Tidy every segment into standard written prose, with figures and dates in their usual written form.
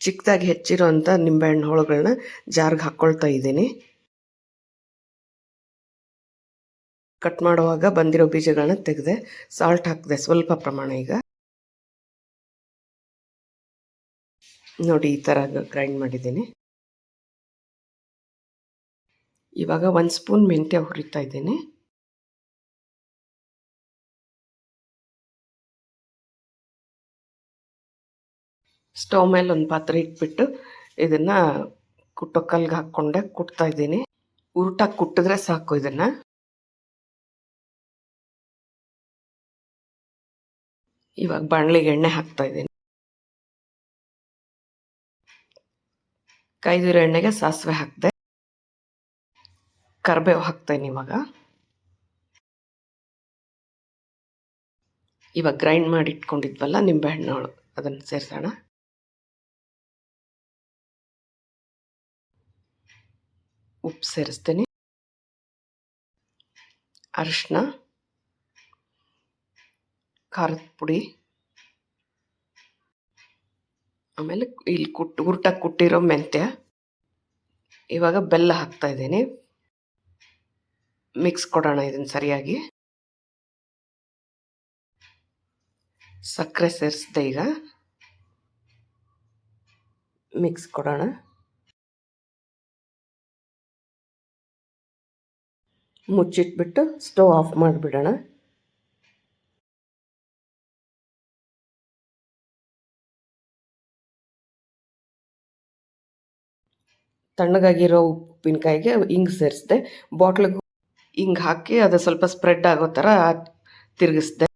ಚಿಕ್ಕದಾಗಿ ಹೆಚ್ಚಿರೋಂಥ ನಿಂಬೆಹಣ್ಣು ಹೋಳುಗಳನ್ನ ಜಾರ್ಗೆ ಹಾಕ್ಕೊಳ್ತಾ ಇದ್ದೀನಿ. ಕಟ್ ಮಾಡುವಾಗ ಬಂದಿರೋ ಬೀಜಗಳನ್ನ ತೆಗೆದೆ, ಸಾಲ್ಟ್ ಹಾಕಿದೆ ಸ್ವಲ್ಪ ಪ್ರಮಾಣ. ಈಗ ನೋಡಿ ಈ ಥರ ಗ್ರೈಂಡ್ ಮಾಡಿದ್ದೀನಿ. ಇವಾಗ 1 ಸ್ಪೂನ್ ಮೆಂತ್ಯ ಹುರಿತಾ ಇದ್ದೀನಿ. ಸ್ಟವ್ ಮೇಲೆ ಒಂದು ಪಾತ್ರೆ ಇಟ್ಬಿಟ್ಟು ಇದನ್ನು ಕುಟ್ಟೋ ಕಲ್ಗೆ ಹಾಕ್ಕೊಂಡೆ ಕುಟ್ತಾ ಇದ್ದೀನಿ. ಉರುಟಾಗಿ ಕುಟ್ಟಿದ್ರೆ ಸಾಕು. ಇದನ್ನು ಇವಾಗ ಬಾಣಲಿಗೆ ಎಣ್ಣೆ ಹಾಕ್ತಾ ಇದ್ದೀನಿ. ಕಾಯ್ದಿರೋ ಎಣ್ಣೆಗೆ ಸಾಸಿವೆ ಹಾಕಿದೆ, ಕರಿಬೇವು ಹಾಕ್ತಾಯಿನಿ. ಇವಾಗ ಗ್ರೈಂಡ್ ಮಾಡಿ ಇಟ್ಕೊಂಡಿದ್ವಲ್ಲ ನಿಂಬೆಹಣ್ಣು ಅದನ್ನು ಸೇರಿಸೋಣ. ಉಪ್ಪು ಸೇರಿಸ್ತೀನಿ, ಅರಿಶಿನ, ಖಾರದ ಪುಡಿ, ಆಮೇಲೆ ಇಲ್ಲಿ ಉರುಟಾಗಿ ಕುಟ್ಟಿರೋ ಮೆಂತ್ಯ. ಇವಾಗ ಬೆಲ್ಲ ಹಾಕ್ತಾ ಇದ್ದೀನಿ. ಮಿಕ್ಸ್ ಕೊಡೋಣ ಇದನ್ನು ಸರಿಯಾಗಿ. ಸಕ್ಕರೆ ಸೇರಿಸ್ದೆ. ಈಗ ಮಿಕ್ಸ್ ಕೊಡೋಣ. ಮುಚ್ಚಿಟ್ಬಿಟ್ಟು ಸ್ಟವ್ ಆಫ್ ಮಾಡಿಬಿಡೋಣ. ತಣ್ಣಗಾಗಿರೋ ಉಪ್ಪಿನಕಾಯಿಗೆ ಹಿಂಗೆ ಸೇರಿಸ್ದೆ. ಬಾಟ್ಲಿಗೆ ಹಿಂಗೆ ಹಾಕಿ ಅದು ಸ್ವಲ್ಪ ಸ್ಪ್ರೆಡ್ ಆಗೋ ಥರ ತಿರುಗಿಸ್ದೆ.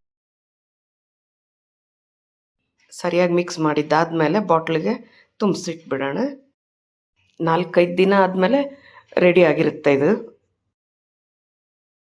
ಸರಿಯಾಗಿ ಮಿಕ್ಸ್ ಮಾಡಿದ್ದಾದಮೇಲೆ ಬಾಟ್ಲಿಗೆ ತುಂಬಿಸಿಟ್ಬಿಡೋಣ. 4-5 ದಿನ ಆದಮೇಲೆ ರೆಡಿ ಆಗಿರುತ್ತೆ ಇದು.